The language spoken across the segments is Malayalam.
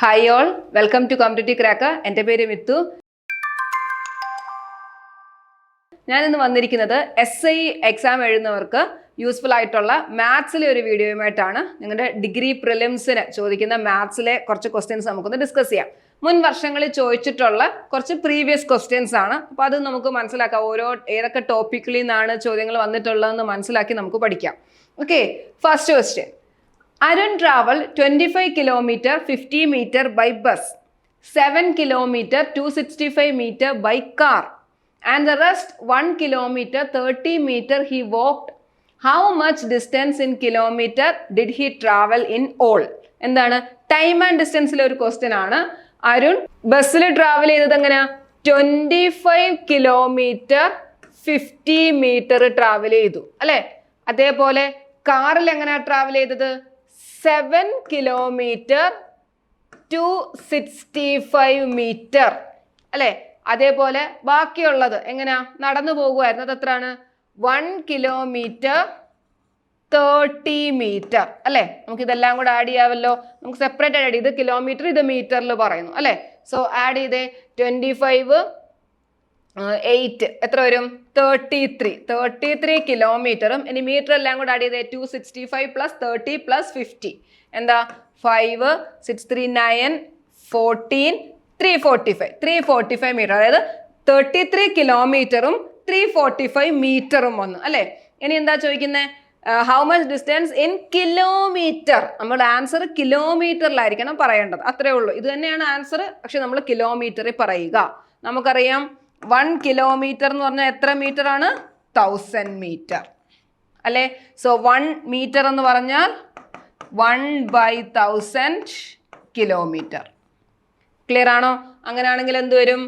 Hi all, welcome to competitive cracker. എൻ്റെ പേര് മിത്തു. ഞാനിന്ന് വന്നിരിക്കുന്നത് SI എക്സാം എഴുതുന്നവർക്ക് യൂസ്ഫുൾ ആയിട്ടുള്ള മാത്സിലെ ഒരു വീഡിയോയുമായിട്ടാണ്. നിങ്ങളുടെ ഡിഗ്രി പ്രിലിംസിന് ചോദിക്കുന്ന മാത്സിലെ കുറച്ച് ക്വസ്റ്റ്യൻസ് നമുക്കൊന്ന് ഡിസ്കസ് ചെയ്യാം. മുൻ വർഷങ്ങളിൽ ചോദിച്ചിട്ടുള്ള കുറച്ച് പ്രീവിയസ് ക്വസ്റ്റ്യൻസ് ആണ്. അപ്പോൾ അത് നമുക്ക് മനസ്സിലാക്കാം, ഏതൊക്കെ ടോപ്പിക്കിൽ നിന്നാണ് ചോദ്യങ്ങൾ വന്നിട്ടുള്ളതെന്ന് മനസ്സിലാക്കി നമുക്ക് പഠിക്കാം. Okay, first question. Arun traveled 25 km 50 meter by bus, 7 km 265 meter by car, and the rest 1 km 30 meter he walked. How much distance in kilometer did he travel in all? എന്താണ്? ടൈം ആൻഡ് ഡിസ്റ്റൻസിലെ ഒരു ക്വസ്റ്റ്യൻ ആണ്. അരുൺ ബസ്സിൽ ട്രാവൽ ചെയ്തത് എങ്ങനെയാ? 25 കിലോമീറ്റർ 50 മീറ്റർ ട്രാവൽ ചെയ്തു അല്ലെ. അതേപോലെ കാറിൽ എങ്ങനെയാ ട്രാവൽ ചെയ്തത്? 7 കിലോമീറ്റർ 265 മീറ്റർ അല്ലെ. അതേപോലെ ബാക്കിയുള്ളത് എങ്ങനെയാ? നടന്നു പോകുമായിരുന്നു. അത് എത്രയാണ്? 1 കിലോമീറ്റർ 30 മീറ്റർ അല്ലെ. നമുക്ക് ഇതെല്ലാം കൂടെ ആഡ് ചെയ്യാമല്ലോ. നമുക്ക് സെപ്പറേറ്റ് ആഡ് ചെയ്ത് കിലോമീറ്റർ, ഇത് മീറ്ററിൽ പറയുന്നു അല്ലെ. സോ ആഡ് ചെയ്തേ. 25 8 എത്ര വരും? 33 കിലോമീറ്ററും ഇനി മീറ്റർ എല്ലാം കൂടെ ആഡ് ചെയ്തേ. 265 പ്ലസ് 30 പ്ലസ് 50 എന്താ? 5 6 3 9 14 345 മീറ്റർ. അതായത് 33 കിലോമീറ്ററും 345 മീറ്ററും വന്നു അല്ലെ. ഇനി എന്താ ചോദിക്കുന്നത്? How much distance in kilometre. നമ്മുടെ ആൻസർ കിലോമീറ്ററിലായിരിക്കണം പറയേണ്ടത്. അത്രേ ഉള്ളൂ. ഇത് തന്നെയാണ് ആൻസർ, പക്ഷെ നമ്മൾ കിലോമീറ്ററിൽ പറയുക. നമുക്കറിയാം 1 കിലോമീറ്റർ എന്ന് പറഞ്ഞാൽ എത്ര മീറ്റർ ആണ്? 1000 മീറ്റർ അല്ലെ. സോ 1 മീറ്റർ എന്ന് പറഞ്ഞാൽ 1/1000 കിലോമീറ്റർ. ക്ലിയർ ആണോ? അങ്ങനെയാണെങ്കിൽ എന്ത് വരും?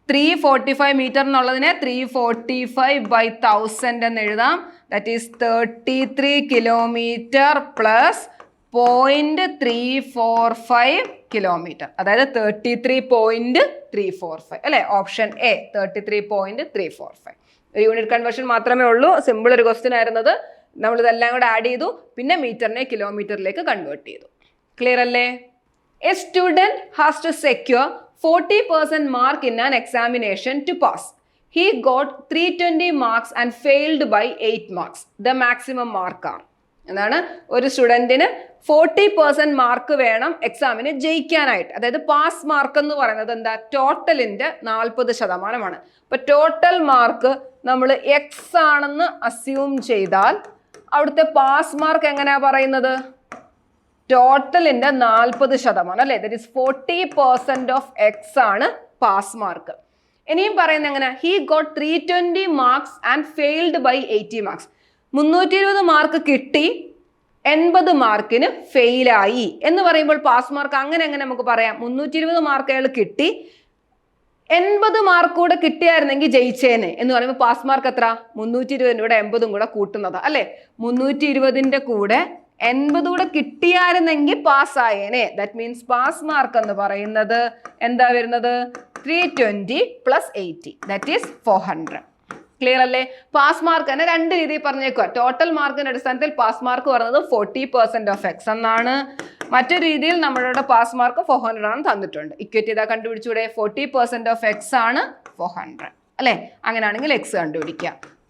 345 മീറ്റർ എന്നുള്ളതിനെ 345/1000 എന്ന് എഴുതാം. That is 33 kilometre plus 0.345 kilometre. അതായത് 33.345 അല്ലെ. Option A 33.345. ഒരു യൂണിറ്റ് കൺവേർഷൻ മാത്രമേ ഉള്ളൂ. സിമ്പിൾ ഒരു ക്വസ്റ്റ്യൻ ആയിരുന്നത്. നമ്മളിതെല്ലാം കൂടെ ആഡ് ചെയ്തു, പിന്നെ മീറ്ററിനെ കിലോമീറ്ററിലേക്ക് കൺവേർട്ട് ചെയ്തു. ക്ലിയർ അല്ലേ? A student has to secure 40% mark in an examination to pass. He got 320 marks and failed by 8 marks. The maximum mark are. എന്താണ്? ഒരു സ്റ്റുഡൻറ്റിന് 40% മാർക്ക് വേണം എക്സാമിന് ജയിക്കാനായിട്ട്. അതായത് പാസ് മാർക്ക് എന്ന് പറയുന്നത് എന്താ? ടോട്ടലിന്റെ 40%. അപ്പൊ ടോട്ടൽ മാർക്ക് നമ്മൾ എക്സ് ആണെന്ന് അസ്യൂം ചെയ്താൽ അവിടുത്തെ പാസ് മാർക്ക് എങ്ങനെയാ പറയുന്നത്? ടോട്ടലിന്റെ 40% അല്ലെ. ദാറ്റ് ഈസ് 40% ഓഫ് എക്സ് ആണ് പാസ് മാർക്ക്. ഇനിയും പറയുന്നത് എങ്ങനെ? He got 320 marks and failed by 80 marks. 320 mark കിട്ടി, 80 മാർക്കിന് ഫെയിലായി എന്ന് പറയുമ്പോൾ പാസ് മാർക്ക് അങ്ങനെ നമുക്ക് പറയാം. 320 മാർക്ക് അയാൾ കിട്ടി, 80 മാർക്ക് കൂടെ കിട്ടിയായിരുന്നെങ്കിൽ ജയിച്ചേനെ എന്ന് പറയുമ്പോൾ പാസ് മാർക്ക് എത്ര? 320 കൂടെ 80 കൂടെ കൂട്ടുന്നത് അല്ലെ. 320 കൂടെ 80 കൂടെ കിട്ടിയായിരുന്നെങ്കിൽ പാസ്സായേനെ. ദാറ്റ് മീൻസ് പാസ് മാർക്ക് എന്ന് പറയുന്നത് എന്താ വരുന്നത്? 320 പ്ലസ് 80 ദാറ്റ് ഈസ് 400. ക്ലിയർ അല്ലേ? പാസ് മാർക്ക് തന്നെ രണ്ട് രീതിയിൽ പറഞ്ഞേക്കുക. ടോട്ടൽ മാർക്കിന്റെ അടിസ്ഥാനത്തിൽ പാസ് മാർക്ക് പറയുന്നത് 40% ഓഫ് എക്സ് എന്നാണ്. മറ്റൊരു രീതിയിൽ നമ്മളുടെ പാസ് മാർക്ക് 400 ആണ് തന്നിട്ടുണ്ട്. ഇക്വേറ്റ് ചെയ്താൽ കണ്ടുപിടിച്ചൂടെ? 40% ഓഫ് എക്സ് ആണ് 400 അല്ലെ. അങ്ങനെയാണെങ്കിൽ എക്സ് കണ്ടുപിടിക്കുക.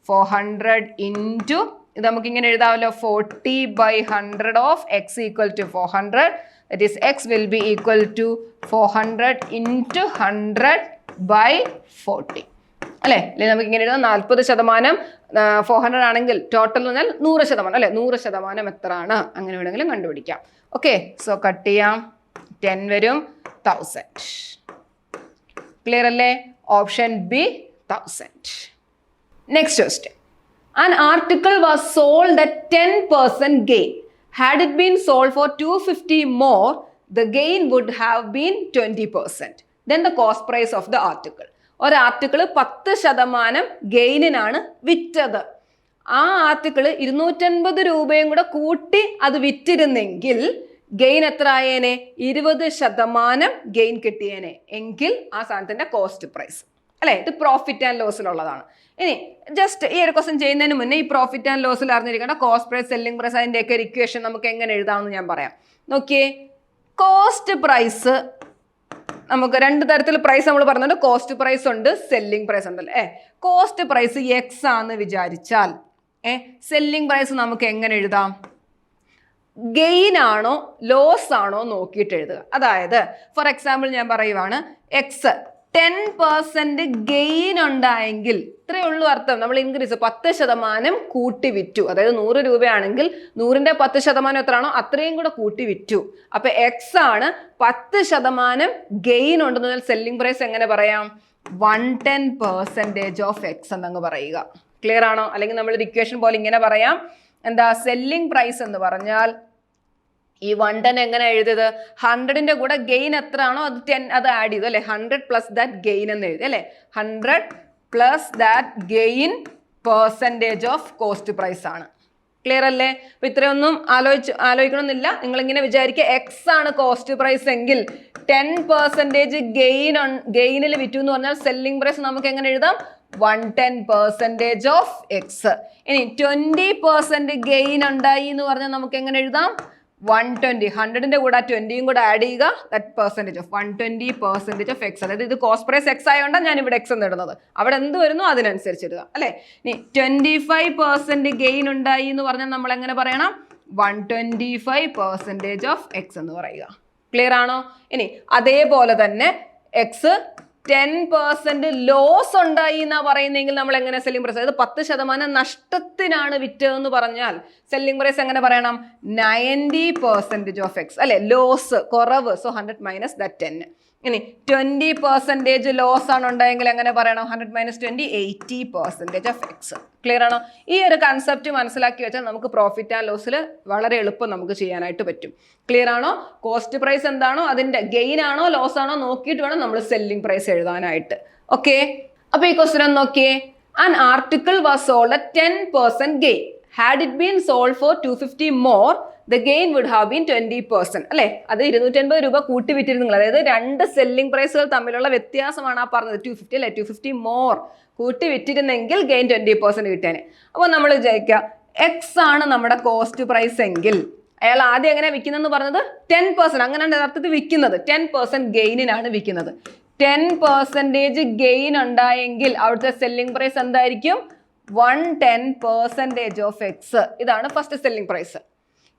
400 ഇൻറ്റു ഇത് നമുക്ക് ഇങ്ങനെ എഴുതാമല്ലോ. 40/100 of x equal to 400. That is x will be equal to 400 into 100/40 അല്ലെ. അല്ലെങ്കിൽ നമുക്ക് ഇങ്ങനെ എഴുതാം 40%. 400 ആണെങ്കിൽ ടോട്ടൽ എന്ന് പറഞ്ഞാൽ 100% അല്ലെ. 100% എത്ര ആണ്? അങ്ങനെ വേണമെങ്കിലും കണ്ടുപിടിക്കാം. ഓക്കെ, സോ കട്ട് ചെയ്യാം. 10 വരും, 1000. ക്ലിയർ അല്ലേ? Option B 1000. Next question. An article was sold at 10% gain. Had it been sold for 250 more, the gain would have been 20%. Then the cost price of the article. ഒരു ആർട്ടിക്കിൾ 10% ഗെയിനിനാണ് വിറ്റത്. ആ ആർട്ടിക്കിൾ 250 രൂപയും കൂടെ കൂട്ടി അത് വിറ്റിരുന്നെങ്കിൽ ഗെയിൻ എത്ര ആയേനെ? 20% ഗെയിൻ കിട്ടിയേനെ. എങ്കിൽ ആ സാധനത്തിന്റെ കോസ്റ്റ് പ്രൈസ് അല്ലെ. ഇത് പ്രോഫിറ്റ് ആൻഡ് ലോസിലുള്ളതാണ്. ഇനി ജസ്റ്റ് ഈ ഒരു ക്വസ്റ്റ്യൻ ചെയ്യുന്നതിന് മുന്നേ ഈ പ്രോഫിറ്റ് ആൻഡ് ലോസിൽ അറിഞ്ഞിരിക്കേണ്ട കോസ്റ്റ് പ്രൈസ്, സെല്ലിംഗ് പ്രൈസ്, അതിൻ്റെയൊക്കെ ഒരു ഇക്വേഷൻ നമുക്ക് എങ്ങനെ എഴുതാമെന്ന് ഞാൻ പറയാം. നോക്കിയേ, കോസ്റ്റ് പ്രൈസ് നമുക്ക് രണ്ട് തരത്തിൽ പ്രൈസ് നമ്മൾ പറഞ്ഞിട്ടുണ്ട്. കോസ്റ്റ് പ്രൈസ് ഉണ്ട്, സെല്ലിംഗ് പ്രൈസ് ഉണ്ടല്ലേ. കോസ്റ്റ് പ്രൈസ് എക്സ് ആണെന്ന് വിചാരിച്ചാൽ സെല്ലിംഗ് പ്രൈസ് നമുക്ക് എങ്ങനെ എഴുതാം? ഗെയിൻ ആണോ ലോസ് ആണോ നോക്കിയിട്ട് എഴുതുക. അതായത് ഫോർ എക്സാമ്പിൾ ഞാൻ പറയുവാണ്, എക്സ് 10% ഗെയിൻ ഉണ്ടായെങ്കിൽ, ഇത്രയേ ഉള്ളൂ അർത്ഥം. നമ്മൾ ഇൻക്രീസ് 10% കൂട്ടി വിറ്റു. അതായത് 100 രൂപയാണെങ്കിൽ 100ന്റെ 10% എത്രയാണോ അത്രയും കൂടെ കൂട്ടി വിറ്റു. അപ്പൊ എക്സ് ആണ്, 10% ഗെയിൻ ഉണ്ടെന്ന് സെല്ലിംഗ് പ്രൈസ് എങ്ങനെ പറയാം? 110% ഓഫ് എക്സ് എന്നങ്ങ് പറയുക. ക്ലിയർ ആണോ? അല്ലെങ്കിൽ നമ്മളൊരു ഇക്വേഷൻ പോലെ ഇങ്ങനെ പറയാം. എന്താ? സെല്ലിംഗ് പ്രൈസ് എന്ന് പറഞ്ഞാൽ ഈ 110 എങ്ങനെ എഴുതിയത്? 100ന്റെ കൂടെ ഗെയിൻ എത്ര ആണോ അത് 10 അത് ആഡ് ചെയ്തു അല്ലെ. 100 പ്ലസ് ദാറ്റ് ഗെയിൻ എന്ന് എഴുതി അല്ലെ. 100 plus that gain percentage of cost price ആണ്. ക്ലിയർ അല്ലേ? അപ്പൊ ഇത്രയൊന്നും ആലോചിക്കണമെന്നില്ല. നിങ്ങളിങ്ങനെ വിചാരിക്കുക, എക്സ് ആണ് കോസ്റ്റ് പ്രൈസ് എങ്കിൽ 10% ഗെയിനിൽ വിറ്റു എന്ന് പറഞ്ഞാൽ സെല്ലിംഗ് പ്രൈസ് നമുക്ക് എങ്ങനെ എഴുതാം? 110% ഓഫ് എക്സ്. ഇനി 20% ഗെയിൻ ഉണ്ടായി എന്ന് പറഞ്ഞാൽ നമുക്ക് എങ്ങനെ എഴുതാം? 120. 100ന്റെ കൂടെ 20യും കൂടെ ആഡ് ചെയ്യുക, that percentage of 120% of X. അതായത് ഇത് കോസ്റ്റ് പ്രൈസ് എക്സ് ആയതുകൊണ്ടാണ് ഞാൻ ഇവിടെ എക്സ് എന്ന് ഇടുന്നത്. അവിടെ എന്ത് വരുന്നു അതിനനുസരിച്ച് ഇടുക അല്ലെ. ഇനി 25% ഗെയിൻ ഉണ്ടായി എന്ന് പറഞ്ഞാൽ നമ്മൾ എങ്ങനെ പറയണം? 125% ഓഫ് എക്സ് എന്ന് പറയുക. ക്ലിയർ ആണോ? ഇനി അതേപോലെ തന്നെ എക്സ് 10% ലോസ് ഉണ്ടായി എന്നാ പറയുന്നെങ്കിൽ നമ്മൾ എങ്ങനെ സെല്ലിംഗ് പ്രൈസ്? അതായത് 10% നഷ്ടത്തിനാണ് വിറ്റതെന്ന് പറഞ്ഞാൽ സെല്ലിംഗ് പ്രൈസ് എങ്ങനെ പറയണം? 90% ഓഫ് എക്സ് അല്ലെ. ലോസ് കുറവ്, സോ 100 മൈനസ് ദാറ്റ് 10. ഇനി 20% ലോസ് ആണ് ഉണ്ടായെങ്കിൽ എങ്ങനെ പറയണം? 100 മൈനസ് 20, 80% ഓഫ് എക്സ്. ക്ലിയർ ആണോ? ഈ ഒരു കൺസെപ്റ്റ് മനസ്സിലാക്കി വെച്ചാൽ നമുക്ക് പ്രോഫിറ്റ് ആൻഡ് ലോസിൽ വളരെ എളുപ്പം നമുക്ക് ചെയ്യാനായിട്ട് പറ്റും. ക്ലിയർ ആണോ? കോസ്റ്റ് പ്രൈസ് എന്താണോ അതിന്റെ ഗെയിൻ ആണോ ലോസ് ആണോ നോക്കിയിട്ട് വേണം നമ്മൾ സെല്ലിംഗ് പ്രൈസ് എഴുതാനായിട്ട്. ഓക്കെ, അപ്പൊ ഈ ക്വസ്റ്റ്യൻ ഒന്ന് നോക്കിയേ. An article was sold at 10% gain. Had it been sold for 250 more, the gain would have been 20%. അല്ലെ, അത് 250 രൂപ കൂട്ടി വിറ്റിരുന്നു. അതായത് രണ്ട് സെല്ലിംഗ് പ്രൈസുകൾ തമ്മിലുള്ള വ്യത്യാസമാണ് ആ പറഞ്ഞത്. 250 അല്ലെ, 250 മോർ കൂട്ടി വിറ്റിരുന്നെങ്കിൽ ഗെയിൻ 20% കിട്ടാൻ. അപ്പോൾ നമ്മൾ വിചാരിക്കുക, എക്സ് ആണ് നമ്മുടെ കോസ്റ്റ് പ്രൈസ് എങ്കിൽ അയാൾ ആദ്യം എങ്ങനെ വിൽക്കുന്നതെന്ന് പറഞ്ഞത് 10%. അങ്ങനെയാണ് യഥാർത്ഥത്തിൽ വിൽക്കുന്നത്. 10% ഗെയിനിനാണ് വിൽക്കുന്നത്. 10% ഗെയിൻ ഉണ്ടായെങ്കിൽ അവിടുത്തെ സെല്ലിംഗ് പ്രൈസ് എന്തായിരിക്കും? 110% ഓഫ് എക്സ്. ഇതാണ് ഫസ്റ്റ് സെല്ലിംഗ് പ്രൈസ്.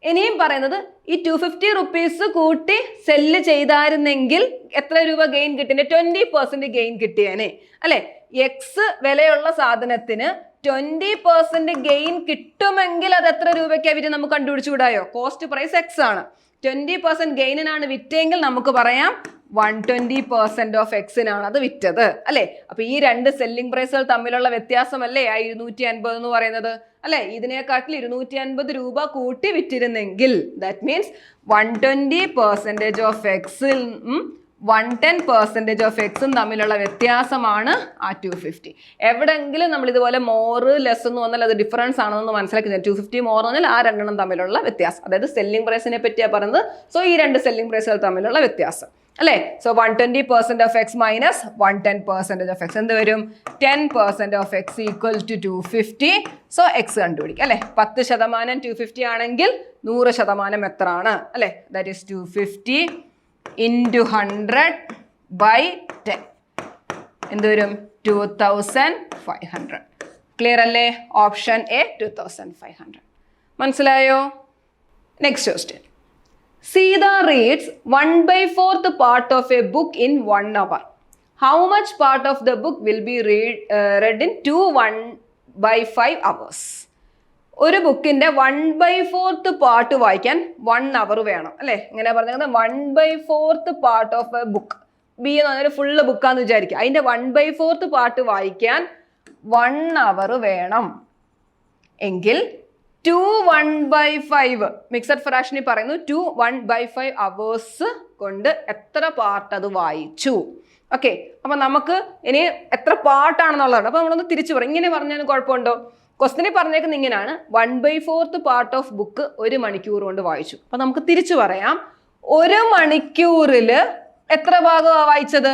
ഇനിയും പറയുന്നത് ഈ 250 റുപ്പീസ് കൂട്ടി സെല്ല് ചെയ്തായിരുന്നെങ്കിൽ എത്ര രൂപ ഗെയിൻ കിട്ടിനെ? 20% ഗെയിൻ കിട്ടിയേനെ അല്ലെ. എക്സ് വിലയുള്ള സാധനത്തിന് 20% ഗെയിൻ കിട്ടുമെങ്കിൽ അത് എത്ര രൂപയ്ക്കാണ് വിറ്റ് നമുക്ക് കണ്ടുപിടിച്ചുകൂടായോ? കോസ്റ്റ് പ്രൈസ് എക്സ് ആണ്. 20% ഗെയിനിനാണ് വിറ്റെങ്കിൽ നമുക്ക് പറയാം 120% ഓഫ് എക്സിനാണ് അത് വിറ്റത് അല്ലെ. അപ്പൊ ഈ രണ്ട് സെല്ലിംഗ് പ്രൈസുകൾ തമ്മിലുള്ള വ്യത്യാസമല്ലേ ആ 250 എന്ന് പറയുന്നത് അല്ലെ. ഇതിനെക്കാട്ടിൽ 250 രൂപ കൂട്ടി വിറ്റിരുന്നെങ്കിൽ ദാറ്റ് മീൻസ് 120% ഓഫ് എക്സിൽ 110% ഓഫ് എക്സും തമ്മിലുള്ള വ്യത്യാസമാണ് ആ 250. എവിടെയെങ്കിലും നമ്മൾ ഇതുപോലെ മോർ ലെസ് എന്ന് പറഞ്ഞാൽ അത് ഡിഫറൻസ് ആണെന്ന് മനസ്സിലാക്കി. 250 മോർ എന്ന് പറഞ്ഞാൽ ആ രണ്ടെണ്ണം തമ്മിലുള്ള വ്യത്യാസം. അതായത് സെല്ലിംഗ് പ്രൈസിനെ പറ്റിയാണ് പറയുന്നത്. സോ ഈ രണ്ട് സെല്ലിംഗ് പ്രൈസുകൾ തമ്മിലുള്ള വ്യത്യാസം അല്ലേ. So 120% of x minus 110% of x എന്ത് വരും? 10% of x equal to 250. So x കണ്ടുപിടിക്കും അല്ലെ. 10% 250 ആണെങ്കിൽ 100% എത്ര ആണ് അല്ലെ? ദാറ്റ് ഈസ് 250 into 100 by 10 എന്ത് വരും? 2500. ക്ലിയർ അല്ലേ? Option A 2500. മനസ്സിലായോ? Next question. Sita reads 1/4 part of a book in 1 hour. How much part of the book will be read in 1/5 hours? ഒരു ബുക്കിന്റെ 1/4 പാർട്ട് വായിക്കാൻ 1 hour വേണം അല്ലെ. ഇങ്ങനെ പറഞ്ഞത് 1/4 part of A book. B എന്ന് പറഞ്ഞാൽ ഫുള്ള് ബുക്കാന്ന് വിചാരിക്കുക. അതിന്റെ 1/4 പാർട്ട് വായിക്കാൻ 1 hour വേണം എങ്കിൽ 2 1/5 മിക്സഡ് ഫ്രാക്ഷനിൽ പറയുന്നു 2 1/5 hours കൊണ്ട് എത്ര പാർട്ട് അത് വായിച്ചു. ഓക്കെ, അപ്പൊ നമുക്ക് ഇനി എത്ര പാർട്ടാണെന്നുള്ളതാണ്. അപ്പൊ നമ്മളൊന്ന് തിരിച്ചു പറയും. ഇങ്ങനെ പറഞ്ഞാൽ കുഴപ്പമുണ്ടോ? ക്വസ്റ്റ്യനിൽ പറഞ്ഞേക്കുന്നത് ഇങ്ങനെയാണ്, 1/4 പാർട്ട് ഓഫ് ബുക്ക് 1 മണിക്കൂർ കൊണ്ട് വായിച്ചു. അപ്പൊ നമുക്ക് തിരിച്ചു പറയാം, 1 മണിക്കൂറില് എത്ര ഭാഗമാണ് വായിച്ചത്?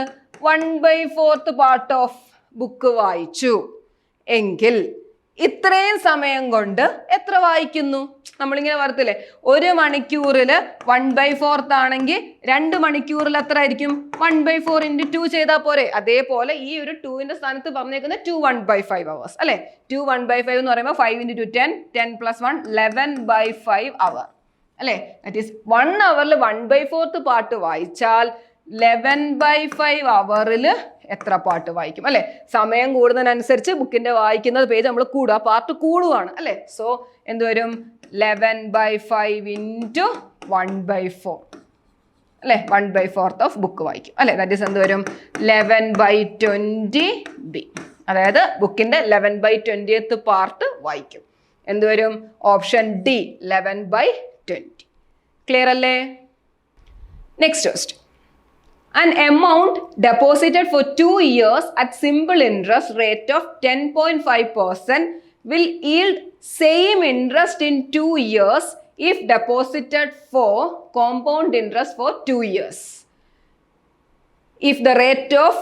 1/4 പാർട്ട് ഓഫ് ബുക്ക് വായിച്ചു എങ്കിൽ ഇത്രയും സമയം കൊണ്ട് എത്ര വായിക്കുന്നു? നമ്മളിങ്ങനെ പറത്തില്ലേ, 1 മണിക്കൂറിൽ 1/4 ആണെങ്കിൽ 2 മണിക്കൂറിൽ എത്ര ആയിരിക്കും? 1/4 × 2 ചെയ്താൽ പോരെ? അതേപോലെ ഈ ഒരു 2ന്റെ സ്ഥാനത്ത് പറഞ്ഞേക്കുന്നത് 2 1/5 hours അല്ലെ? 2 1/5 എന്ന് പറയുമ്പോൾ 5 × 2 10, 10 + 1 11/5 hour അല്ലെ? ദാറ്റ് ഈസ് 1 hourൽ 1/4 പാർട്ട് വായിച്ചാൽ 11/5 hourൽ എത്ര പാർട്ട് വായിക്കും അല്ലെ? സമയം കൂടുന്നതിനനുസരിച്ച് ബുക്കിന്റെ വായിക്കുന്നത് പേജ് നമ്മൾ കൂടുക, പാർട്ട് കൂടുകയാണ് അല്ലെ? സോ എന്ത് വരും? 11/5 × 1/4 അല്ലെ? 1/4 ഓഫ് ബുക്ക് വായിക്കും അല്ലെ? ദാറ്റ് ഈസ് എന്ത് വരും? 11/20 B. അതായത് ബുക്കിന്റെ 11/20th പാർട്ട് വായിക്കും. എന്ത് വരും? Option D 11/20. ക്ലിയർ അല്ലേ? Next question. An amount deposited for 2 years at simple interest rate of 10.5% will yield same interest in 2 years if deposited for compound interest for 2 years. If the rate of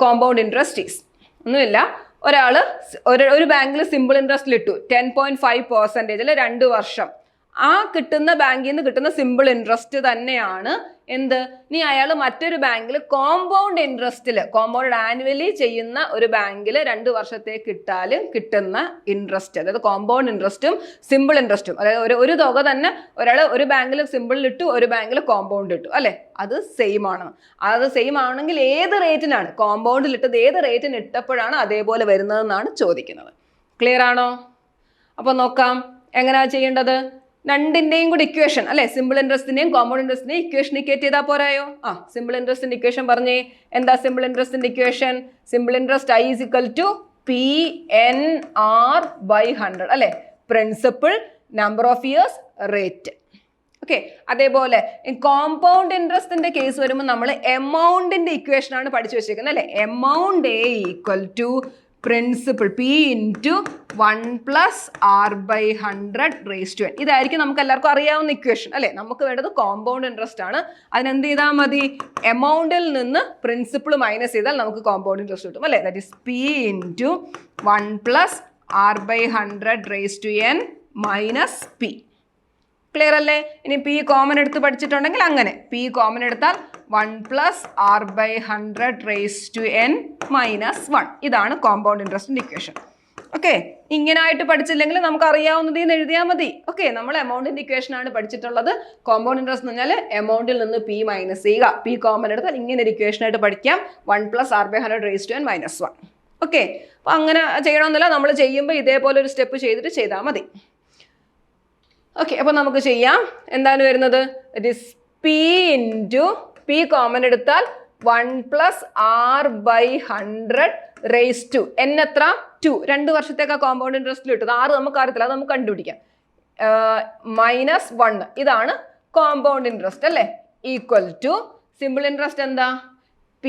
compound interest is ഒന്നുമില്ല, ഒരു ബാങ്കിൽ സിമ്പിൾ ഇൻട്രസ്റ്റിൽ ഇട്ടു 10.5% 2 വർഷം. ആ കിട്ടുന്ന ബാങ്കിൽ നിന്ന് കിട്ടുന്ന സിമ്പിൾ ഇൻട്രസ്റ്റ് തന്നെയാണ് എന്ത്? നീ അയാൾ മറ്റൊരു ബാങ്കിൽ കോമ്പൗണ്ട് ഇൻട്രസ്റ്റിൽ, കോമ്പൗണ്ട് ആനുവലി ചെയ്യുന്ന ഒരു ബാങ്കിൽ 2 വർഷത്തേക്ക് ഇട്ടാലും കിട്ടുന്ന ഇൻട്രസ്റ്റ്, അതായത് കോമ്പൗണ്ട് ഇൻട്രസ്റ്റും സിമ്പിൾ ഇൻട്രസ്റ്റും, അതായത് ഒരു തുക തന്നെ ഒരാൾ ഒരു ബാങ്കിൽ സിമ്പിളിൽ ഇട്ടു, ഒരു ബാങ്കിൽ കോമ്പൗണ്ട് ഇട്ടു അല്ലെ? അത് സെയിം ആണ്. അത് സെയിം ആണെങ്കിൽ ഏത് റേറ്റിനാണ് കോമ്പൗണ്ടിൽ ഇട്ടത്, ഏത് റേറ്റിന് ഇട്ടപ്പോഴാണ് അതേപോലെ വരുന്നതെന്നാണ് ചോദിക്കുന്നത്. ക്ലിയർ ആണോ? അപ്പോൾ നോക്കാം എങ്ങനെയാ ചെയ്യേണ്ടത്. രണ്ടിന്റെയും കൂടി ഇക്വേഷൻ അല്ലെ? സിമ്പിൾ ഇൻട്രസ്റ്റിന്റെയും കോമ്പൗണ്ട് ഇൻട്രസ്റ്റിന്റെയും ഇക്വേഷൻ ഇക്വേറ്റ് ചെയ്താൽ പോരായോ? സിമ്പിൾ ഇൻട്രസ്റ്റിന്റെ ഇക്വേഷൻ പറഞ്ഞേ. എന്താ സിമ്പിൾ ഇൻട്രസ്റ്റിന്റെ equation? Simple interest I = PNR/100 അല്ലെ? Principal, number of years, rate. Okay. അതേപോലെ കോമ്പൗണ്ട് ഇൻട്രസ്റ്റിന്റെ കേസ് വരുമ്പോൾ നമ്മൾ എമൗണ്ടിന്റെ ഇക്വേഷൻ ആണ് പഠിച്ചു വെച്ചേക്കുന്നത് അല്ലെ? Amount A = principle P × 1 + R/100 ഇതായിരിക്കും നമുക്ക് എല്ലാവർക്കും അറിയാവുന്ന ഇക്വേഷൻ അല്ലെ? നമുക്ക് വേണ്ടത് കോമ്പൗണ്ട് ഇൻട്രസ്റ്റ് ആണ്. അതിനെന്ത് ചെയ്താൽ മതി? എമൗണ്ടിൽ നിന്ന് പ്രിൻസിപ്പിൾ മൈനസ് ചെയ്താൽ നമുക്ക് കോമ്പൗണ്ട് ഇൻട്രസ്റ്റ് കിട്ടും അല്ലെ? That is P × 1 + R/100 - P. Clear അല്ലേ? ഇനി P കോമൺ എടുത്ത് പഠിച്ചിട്ടുണ്ടെങ്കിൽ അങ്ങനെ P കോമൺ എടുത്താൽ 1 + R/100 - 1. ഇതാണ് കോമ്പൗണ്ട് ഇൻട്രസ്റ്റിന്റെ ഇക്വേഷൻ. ഓക്കെ. ഇങ്ങനായിട്ട് പഠിച്ചില്ലെങ്കിൽ നമുക്ക് അറിയാവുന്നതെന്ന് എഴുതിയാൽ മതി. ഓക്കെ. നമ്മൾ എമൗണ്ടിന്റെ ഇക്വേഷൻ ആണ് പഠിച്ചിട്ടുള്ളത്. കോമ്പൗണ്ട് ഇൻട്രസ്റ്റ് എന്ന് പറഞ്ഞാൽ എമൗണ്ടിൽ നിന്ന് P മൈനസ് ചെയ്യുക. P കോമൺ എടുത്താൽ ഇങ്ങനെ ഒരു ഇക്വേഷൻ ആയിട്ട് പഠിക്കാം, 1 + R/100 - 1. ഓക്കെ. അപ്പോൾ അങ്ങനെ ചെയ്യണമെന്നില്ല, നമ്മൾ ചെയ്യുമ്പോൾ ഇതേപോലെ ഒരു സ്റ്റെപ്പ് ചെയ്തിട്ട് ചെയ്താൽ മതി. ഓക്കെ. അപ്പോൾ നമുക്ക് ചെയ്യാം. എന്താണ് വരുന്നത്? It is P × P common എടുത്താൽ 1 + R/100 N എത്ര? 2. 2 വർഷത്തേക്ക് കോമ്പൗണ്ട് ഇൻട്രസ്റ്റിൽ ഇട്ടത്. 6 നമുക്ക് അറിയത്തില്ല, അത് നമുക്ക് കണ്ടുപിടിക്കാം. -1 ഇതാണ് കോമ്പൗണ്ട് ഇൻട്രസ്റ്റ് അല്ലേ? ഈക്വൽ ടു സിമ്പിൾ ഇൻട്രസ്റ്റ് എന്താ? P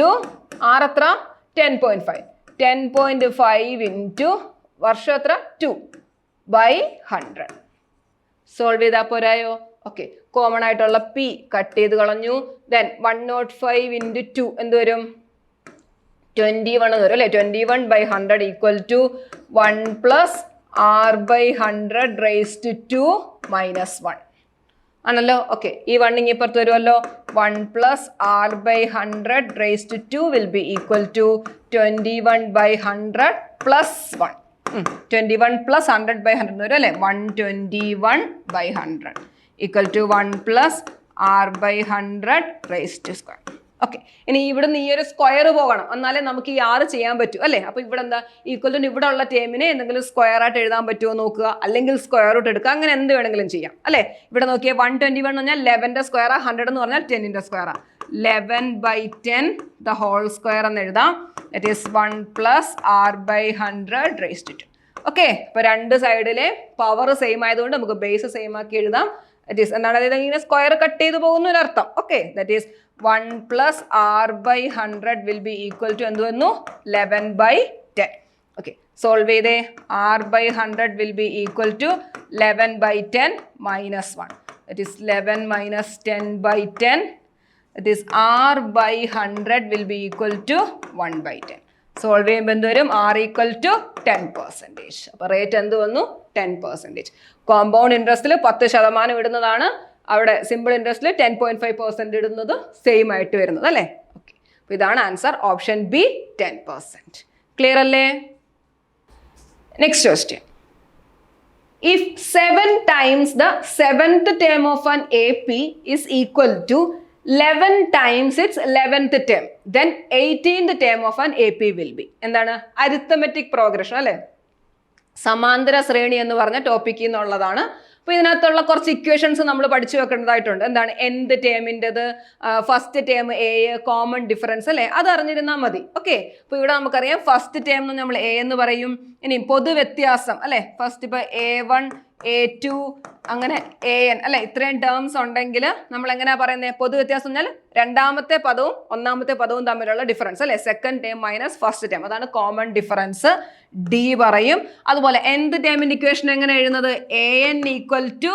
× R എത്ര? 10.5. 10.5 × വർഷം എത്ര? 2/100. സോൾവ് ചെയ്താൽ പോരായോ? ഓക്കെ. കോമൺ ആയിട്ടുള്ള P കട്ട് ചെയ്ത് കളഞ്ഞു. ദെൻ 105 × 2 എന്ത് വരും? 21 എന്ന് വരും അല്ലേ? 21/100 = 1 + R/100 - 1 ആണല്ലോ. ഓക്കെ. ഈ 1 ഇപ്പുറത്ത് വരുമല്ലോ. 1 + R/100 will be equal to 21/100 + 1. 21 + 100/100 എന്ന് വരും അല്ലേ? 121/100 = 1 + R/100 ഓക്കെ. ഇനി ഇവിടുന്ന് ഈ ഒരു സ്ക്വയർ പോകണം, എന്നാലേ നമുക്ക് ഈ 6 ചെയ്യാൻ പറ്റൂ അല്ലേ? അപ്പോൾ ഇവിടെ എന്താ? ഈക്വൽ ടു ഇവിടെ ഉള്ള ടേമിനെ എന്തെങ്കിലും സ്ക്വയർ ആയിട്ട് എഴുതാൻ പറ്റുമോ നോക്കുക, അല്ലെങ്കിൽ സ്ക്വയർ റൂട്ട് എടുക്കുക, അങ്ങനെ എന്ത് വേണമെങ്കിലും ചെയ്യാം അല്ലേ? ഇവിടെ നോക്കിയാൽ 121 എന്ന് പറഞ്ഞാൽ 11ന്റെ സ്ക്വയറാ, 100 എന്ന് പറഞ്ഞാൽ 10ന്റെ സ്ക്വയറാ. 11/10 the whole square എന്ന് എഴുതാം. That is 1 + R/100 okay. അപ്പോൾ രണ്ട് സൈഡിലെ പവർ സെയിം ആയതുകൊണ്ട് നമുക്ക് ബേസ് സെയിം ആക്കി എഴുതാം. ദാറ്റ് ഈസ് എന്താണ്? അതായത് ഇങ്ങനെ സ്ക്വയർ കട്ട് ചെയ്ത് പോകുന്ന ഒരു അർത്ഥം. Okay. That is 1 + R/100 will be equal to എന്ത് വന്നു? 11/10. ഓക്കെ. സോൾവ് ചെയ്തേ. R/100 will be equal to 11/10 - 1. That is 11 - 10/10. That is R/100 will be equal to 1/10. Solve ചെയ്യുമ്പോൾ എന്ത് വരും? R equal to 10%. അപ്പോൾ റേറ്റ് എന്ത് വന്നു? 10%. കോമ്പൗണ്ട് ഇൻട്രസ്റ്റിൽ 10% ഇടുന്നതാണ്, അവിടെ സിമ്പിൾ ഇൻട്രസ്റ്റിൽ 10.5% ഇടുന്നത് സെയിം ആയിട്ട് വരുന്നത് അല്ലേ? ഓക്കെ, അപ്പോൾ ഇതാണ് ആൻസർ. Option B 10%. ക്ലിയർ അല്ലേ? Next question. If 7 times the 7th term of an AP is equal to 11 times its 11th term, then 18th term of an AP will be. എന്താണ്? അരിത്തമെറ്റിക് പ്രോഗ്രഷൻ അല്ലേ? സമാന്തര ശ്രേണി എന്ന് പറഞ്ഞ ടോപ്പിക്കിൽ നിന്നുള്ളതാണ്. അപ്പോൾ ഇതിനകത്തുള്ള കുറച്ച് ഇക്വേഷൻസ് നമ്മൾ പഠിച്ചു വെക്കേണ്ടതായിട്ടുണ്ട്. എന്താണ്? nth ടേമിൻ്റെത്, first term A, common difference അല്ലേ? അത് അറിഞ്ഞിരുന്നാൽ മതി. ഓക്കെ, അപ്പോൾ ഇവിടെ നമുക്കറിയാം ഫസ്റ്റ് ടേം നമ്മൾ എ എന്ന് പറയും. ഇനി പൊതുവ്യത്യാസം അല്ലേ? ഫസ്റ്റ് ഇപ്പോൾ A1 A2 അങ്ങനെ AN അല്ലെ, ഇത്രയും ടേംസ് ഉണ്ടെങ്കിൽ നമ്മൾ എങ്ങനെയാ പറയുന്നത്? പൊതുവ്യത്യാസം എന്നാൽ രണ്ടാമത്തെ പദവും ഒന്നാമത്തെ പദവും തമ്മിലുള്ള ഡിഫറൻസ് അല്ലെ? Second term minus first term, അതാണ് കോമൺ ഡിഫറൻസ്, ഡി പറയും. അതുപോലെ nth ടേമിന്റെ ഇക്വേഷൻ എങ്ങനെ എഴുതുന്നത്? AN equal to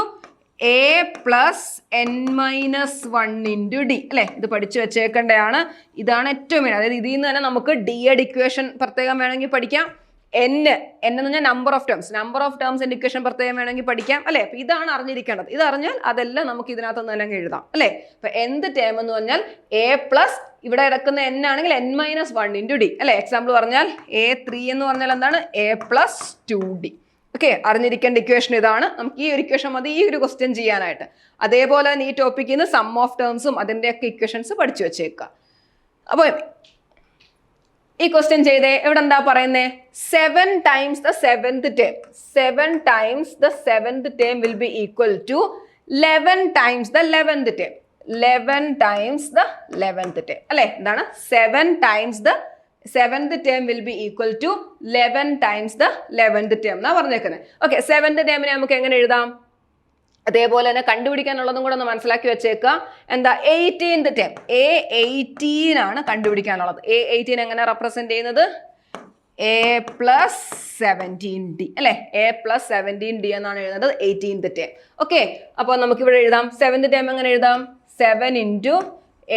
A plus n-1 into d അല്ലെ? ഇത് പഠിച്ചു വെച്ചേക്കേണ്ടതാണ്. ഇതാണ് ഏറ്റവും മെയിൻ. അതായത് ഇതിൽ നിന്ന് തന്നെ നമുക്ക് ഡിയുടെ ഇക്വേഷൻ പ്രത്യേകം വേണമെങ്കിൽ പഠിക്കാം. എന്ന് പറഞ്ഞാൽ നമ്പർ ഓഫ് ടേംസിന്റെ ഇക്വേഷൻ പ്രത്യേകം വേണമെങ്കിൽ പഠിക്കാം അല്ലെ? അപ്പൊ ഇതാണ് അറിഞ്ഞിരിക്കേണ്ടത്. ഇത് അറിഞ്ഞാൽ അതെല്ലാം നമുക്ക് ഇതിനകത്ത് നിന്ന് തന്നെ എഴുതാം അല്ലെ? അപ്പൊ nth ടേം എന്ന് പറഞ്ഞാൽ A പ്ലസ് ഇവിടെ കിടക്കുന്ന n ആണെങ്കിൽ n-1 ഇൻറ്റു ഡി അല്ലെ? എക്സാമ്പിൾ പറഞ്ഞാൽ A3 എന്ന് പറഞ്ഞാൽ എന്താണ്? A plus 2D. ഓക്കെ, അറിഞ്ഞിരിക്കേണ്ട ഇക്വേഷൻ ഇതാണ്. നമുക്ക് ഈ ഒരു ഇക്വേഷൻ മതി ഈ ഒരു ക്വസ്റ്റ്യൻ ചെയ്യാനായിട്ട്. അതേപോലെ തന്നെ ഈ ടോപ്പിക്കിൽ നിന്ന് സം ഓഫ് ടേംസും അതിൻ്റെയൊക്കെ ഇക്വേഷൻസ് പഠിച്ചു വെച്ചേക്കുക. അപ്പോൾ ഈ ക്വസ്റ്റ്യൻ ചെയ്തേ, ഇവിടെ എന്താ പറയുന്നത്? 7 times the 7th term. 7 times the 7th term will be equal to 11 times the 11th term. 11 times the 11th term അല്ലേ? എന്താണ്? 7 times the 7th term will be equal to 11 times the 11th term എന്നാ പറഞ്ഞേക്കുന്നത്. ഓക്കെ, 7th ടേമിനെ നമുക്ക് എങ്ങനെ എഴുതാം? അതേപോലെ തന്നെ കണ്ടുപിടിക്കാനുള്ളതും കൂടെ ഒന്ന് മനസ്സിലാക്കി വെച്ചേക്കുക. എന്താ? 18th term. A18 ആണ് കണ്ടുപിടിക്കാനുള്ളത്. A18 എങ്ങനെ റെപ്രസെന്റ് ചെയ്യുന്നത്? A പ്ലസ് 17D അല്ലെ? A പ്ലസ് 17D എന്നാണ് എഴുതുന്നത് 18th ടേം. ഓക്കെ, അപ്പോൾ നമുക്കിവിടെ എഴുതാം 7th ടേം എങ്ങനെ എഴുതാം? 7 into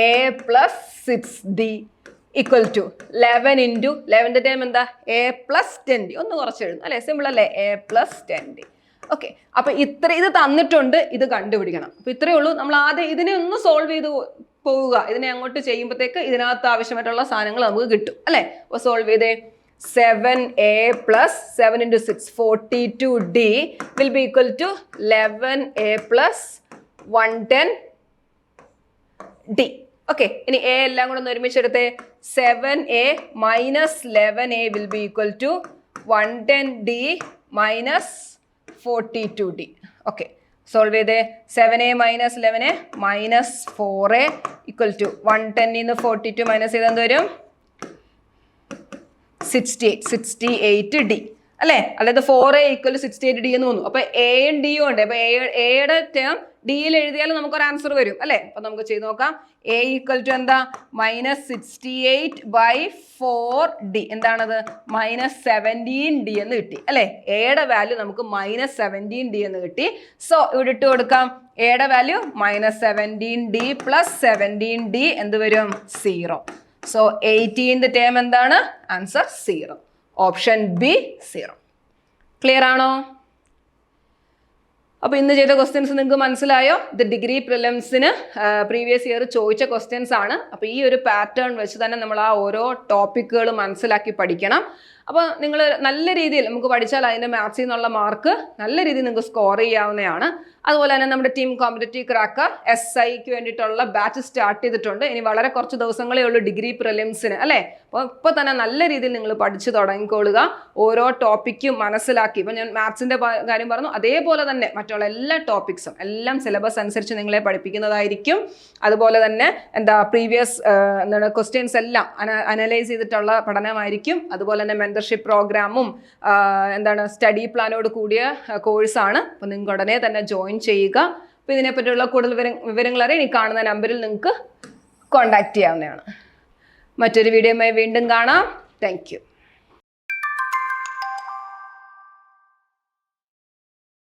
A plus 6D equal to 11 into 11th term എന്താ? A plus 10D. ഒന്ന് കുറച്ച് എഴുതും അല്ലെ? സിമ്പിൾ അല്ലേ? A plus 10D. ഓക്കെ, അപ്പൊ ഇത് തന്നിട്ടുണ്ട്, ഇത് കണ്ടുപിടിക്കണം. അപ്പൊ ഇത്രയേ ഉള്ളൂ. നമ്മൾ ആദ്യം ഇതിനെ ഒന്ന് സോൾവ് ചെയ്ത് പോവുക. ഇതിനെ അങ്ങോട്ട് ചെയ്യുമ്പോഴത്തേക്ക് ഇതിനകത്ത് ആവശ്യമായിട്ടുള്ള സാധനങ്ങൾ നമുക്ക് കിട്ടും അല്ലെ? അപ്പൊ സോൾവ് ചെയ്തേ. 7A plus 7 into 6 42D will be equal to 11A plus 110D. Okay, ഇനി A എല്ലാം കൂടെ ഒന്ന് ഒരുമിച്ചെടുത്തേ. 7A minus 11A will be equal to 110D minus 42D. Okay, solve ചെയ്തേ. 7A minus 11A minus 4A equal to 110 42 minus ചെയ്ത് എന്ത് വരും? 68D അല്ലേ? അല്ലാതെ 4A ഈക്വൽ ടു 68D എന്ന് തോന്നുന്നു. അപ്പൊ എയും ഡിയും ഉണ്ട്. അപ്പൊ എയുടെ ടേം ഡിയിൽ എഴുതിയാലും നമുക്കൊരു ആൻസർ വരും അല്ലേ? അപ്പൊ നമുക്ക് ചെയ്ത് നോക്കാം. A ഈക്വൽ ടു എന്താ? -68/4D. എന്താണത്? -17D എന്ന് കിട്ടി അല്ലേ? എയുടെ വാല്യൂ നമുക്ക് -17D എന്ന് കിട്ടി. സോ ഇവിടെ ഇട്ട് കൊടുക്കാം. എയുടെ വാല്യൂ -17D പ്ലസ് 17D എന്ത് വരും? 0. സോ 18th ടേം എന്താണ്? ആൻസർ 0. Option B 0. ക്ലിയർ ആണോ? അപ്പോൾ ഇന്ന് ചെയ്ത ക്വസ്റ്റ്യൻസ് നിങ്ങൾക്ക് മനസ്സിലായോ? ഇത് ഡിഗ്രി പ്രിലിംസിന് പ്രീവിയസ് ഇയർ ചോദിച്ച ക്വസ്റ്റ്യൻസ് ആണ്. അപ്പോൾ ഈ ഒരു പാറ്റേൺ വെച്ച് തന്നെ നമ്മൾ ആ ഓരോ ടോപ്പിക്കുകൾ മനസ്സിലാക്കി പഠിക്കണം. അപ്പോൾ നിങ്ങൾ നല്ല രീതിയിൽ നമുക്ക് പഠിച്ചാൽ അതിൻ്റെ മാത്സിൽ നിന്നുള്ള മാർക്ക് നല്ല രീതിയിൽ നിങ്ങൾക്ക് സ്കോർ ചെയ്യാവുന്നതാണ്. അതുപോലെ തന്നെ നമ്മുടെ ടീം കോമ്പറ്റീവ് ക്രാക്കർ SIക്ക് വേണ്ടിയിട്ടുള്ള ബാച്ച് സ്റ്റാർട്ട് ചെയ്തിട്ടുണ്ട്. ഇനി വളരെ കുറച്ച് ദിവസങ്ങളേ ഉള്ളൂ ഡിഗ്രി പ്രിലിംസിന് അല്ലേ? അപ്പോൾ ഇപ്പോൾ തന്നെ നല്ല രീതിയിൽ നിങ്ങൾ പഠിച്ചു തുടങ്ങിക്കൊള്ളുക. ഓരോ ടോപ്പിക്കും മനസ്സിലാക്കി. ഇപ്പോൾ ഞാൻ മാത്സിൻ്റെ കാര്യം പറഞ്ഞു, അതേപോലെ തന്നെ മറ്റുള്ള എല്ലാ ടോപ്പിക്സും എല്ലാം സിലബസ് അനുസരിച്ച് നിങ്ങളെ പഠിപ്പിക്കുന്നതായിരിക്കും. അതുപോലെ തന്നെ പ്രീവിയസ് ക്വസ്റ്റ്യൻസ് എല്ലാം അനലൈസ് ചെയ്തിട്ടുള്ള പഠനമായിരിക്കും. അതുപോലെ തന്നെ മെന്റർഷിപ്പ് പ്രോഗ്രാമും സ്റ്റഡി പ്ലാനോട് കൂടിയ കോഴ്സാണ്. അപ്പോൾ നിങ്ങൾക്ക് ഉടനെ തന്നെ ജോയിൻ ചെയ്യുക. അപ്പോൾ ഇതിനെപ്പറ്റിയുള്ള കൂടുതൽ വിവരങ്ങൾ അറിയാൻ ഈ കാണുന്ന നമ്പറിൽ നിങ്ങൾക്ക് കോൺടാക്റ്റ് ചെയ്യാവുന്നതാണ്. മറ്റൊരു വീഡിയോയുമായി വീണ്ടും കാണാം. Thank you.